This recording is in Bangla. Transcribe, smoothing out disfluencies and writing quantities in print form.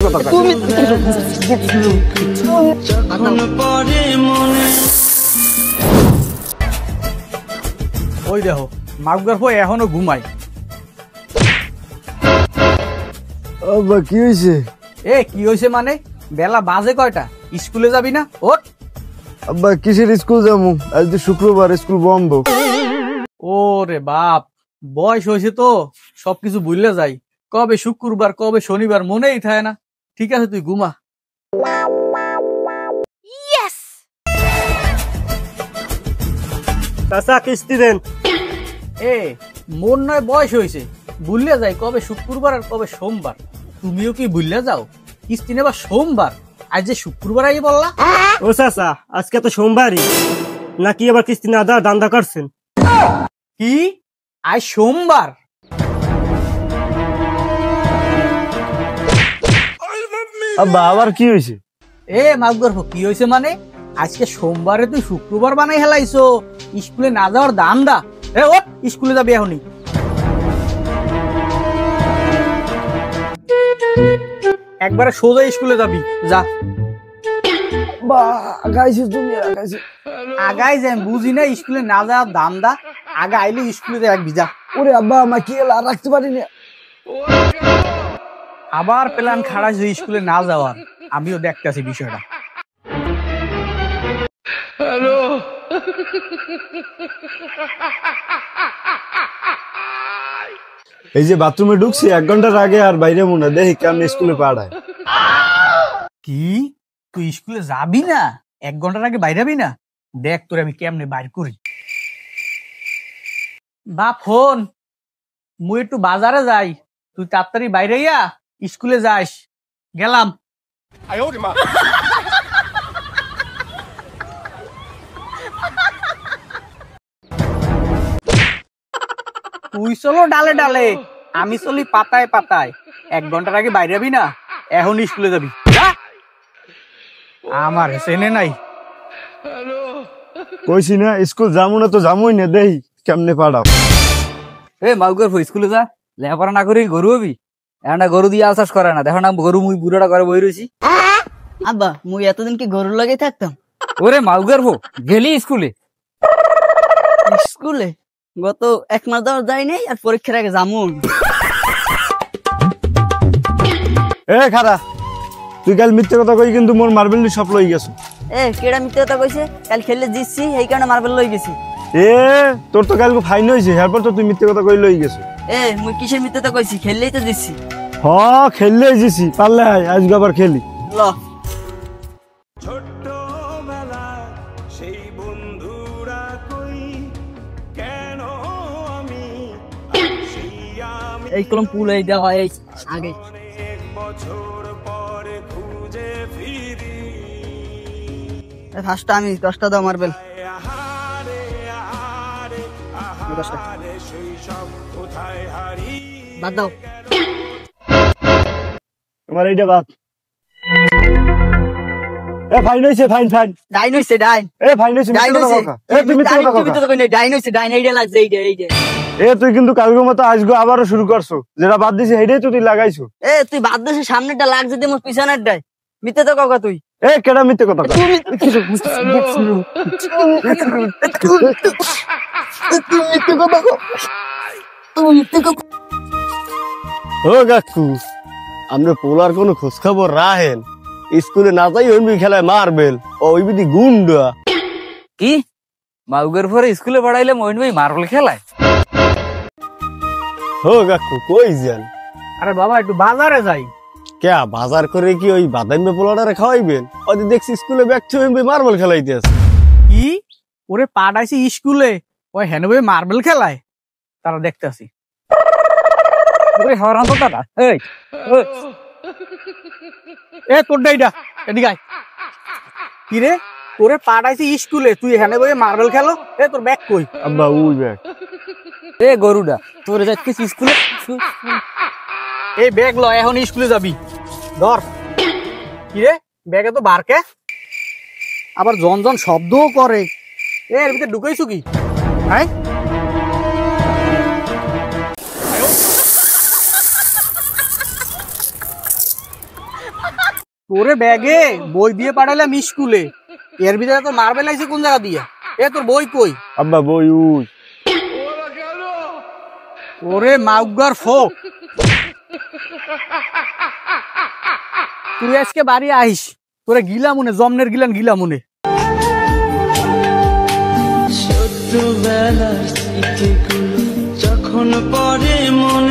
ওই দেখো মাগুর ভাই এখনো ঘুমাই। কি হয়েছে? কি হয়েছে মানে বেলা বাজে কয়টা? স্কুলে যাবি না? ওঠ। আব্বা কিসের স্কুল যাবো? আজ তো শুক্রবার, স্কুল বন্ধ। ও রে বাপ, বয়স হয়েছে তো সবকিছু ভুলে যাই। কবে শুক্রবার কবে শনিবার মনেই থাকে না। ঠিক আছে তুই ঘুমা। কিস্তি দেন। মোর নয় বয়স হয়েছে, ভুলে যাই কবে শুক্রবার আর কবে সোমবার। তুমিও কি ভুলে যাও? কিস্তি নেবা সোমবার, আজ যে শুক্রবার আই বললা। ও চাচা, আজকে তো সোমবারই নাকি? আবার কিস্তি না দেওয়ার দান্দা করছেন? কি আজ সোমবার? আব্বা আবার কি হয়েছে? মাগুর কি হয়েছে মানে? আজকে সোমবারে তুই শুক্রবার বানাই হেলাইছো। স্কুলে না যাওয়ার দান্দা। ওঠ, স্কুলে যাবি এখনই। একবারে সোজা স্কুলে যাবি, যা। আগাই যাই বুঝি না, স্কুলে না যাওয়ার দান্দা। আগে আইলে স্কুলে রাখবি, যা। ওরে আব্বা আমার কি আর রাখতে পারি না। আবার প্ল্যান খারাপ হয়ে স্কুলে না যাওয়ার। আমিও দেখতেছি বিষয়টা। হ্যালো, এই যে বাথরুমে ঢুকছি 1 ঘন্টার আগে আর বাইরে মনে দেখি কেমন স্কুলে পাঠায়। কি তুই স্কুলে যাবি না? 1 ঘন্টার আগে বাইরাবি না? দেখ তোর আমি কেমনে বাইর করি। বা ফোন, মুই একটু বাজারে যাই, তুই তাড়াতাড়ি বাইরে ইয়া স্কুলে যাস। গেলাম। তুই চলো ডালে ডালে, আমি চলি পাতায় পাতায়। 1 ঘন্টার আগে বাইরে যাবি না? এখন স্কুলে যাবি, যা। আমার চেনে নাই। কইছি না স্কুল যাবো না তো যাবোই না, দেখি কেমনে পাঠাও। মাউকের স্কুলে যা, লেখাপড়া না করি গরু হবি। এখন গরু দিয়ে আলসাস করে না, দেখো না গরু মুই বুড়োটা করে বই রয়েছি। আব্বা মুই এতদিন কি গরুর লাগে থাকতাম? ওরে মাউকের গেলি স্কুলে? স্কুলে গত 1 মাস ধরে যাই নাই, আর পরীক্ষার আগে যামুন। খারা তুই কাল মিথ্যে কথা কই কিন্তু মোর মার্বেল সব লই গেছো। কেডা মিথ্যে কথা কইছে? কাল খেললে জিতছি, এই কারণে মার্বেল লই গেছি। তোর তো কালকে ফাইন হয়েছে, এরপর তো তুই মিথ্যে কথা কই লই গেছো। মুই কিসের মিথ্যে কথা কইছি? খেললেই তো জিতছি। খেললেই জিতছি, পারলে আজকে আবার খেলি। ল এই কলম পুল এই দেওয়া এই আগে। ফার্স্টটা আমি 10টা দাও মার্বেল। বাদ দাও। তোমার এইটা বাদ। ফাইন হইছে, ফাইন ফাইন। ডাইন হইছে, ডাইন। ফাইন হইছে, ডাইন হইছে। তুমি তো কথা তুমি তো কই না ডাইন হইছে, ডাইন এইটা লাগছে, এইটা। তুই কিন্তু কালকের মতো আজকে আবারও শুরু করছো। যেটা বাদ দিছি সেইটাই তো তুই লাগাইছো। তুই বাদ দিছিস সামনেরটা লাগছে, দে মোর পিছনেরটাই। মিথ্যে তো কাকা তুই। কেডা মিথ্যে কথা কয়? ও কাকু, আমরা পোলার কোনো খোঁজ খবর রাখেন? স্কুলে না যাই ওই খেলায় মারবেল ওই বিধি গুন্ডা। কি মাউকের স্কুলে পড়াইলে মইন ভাই মার্বেল খেলায়? হো কাকু কই যান? আরে বাবা একটু বাজারে যাই। কে বাজার করে কি ওই বাদামি পোলাটারে খাওয়াইবেন? ওই দেখছি স্কুলে ব্যাগ ছুঁয়ে মার্বেল খেলাইতে আছে। কি ওরে পাঠাইছি স্কুলে, ওই হেনবে মার্বেল খেলায়? তারা দেখতে আসি। হরান তো দাদা, তোর ডাইডা এদিকে আয়। কি রে তোরে পাঠাইছি স্কুলে, তুই এখানে বই মার্বেল খেলো? তোর ব্যাগ কই? আব্বা ওই ব্যাগ। গরুডা তোরে যাচ্ছিস স্কুলে? এই ব্যাগ ল, এখন স্কুলে যাবি, ধর। কি রে ব্যাগে তো বারকে আবার জন শব্দও করে। এর ভিতরে ঢুকাইছো কি? হ্যাঁ তোরে ব্যাগে বই দিয়ে পাঠালাম স্কুলে, এর ভিতরে তোর মার্বেল আইছে কোন জায়গা দিয়া? এ তোর বই কই? আব্বা বই উই। ওরে মাউগার ফোক, তুই আজকে বাড়ি আইস, তোরে গিলা মনে জমনের গিলান গিলা মনে। ছোট্টবেলার স্মৃতিগুলো যখন পড়ে মনে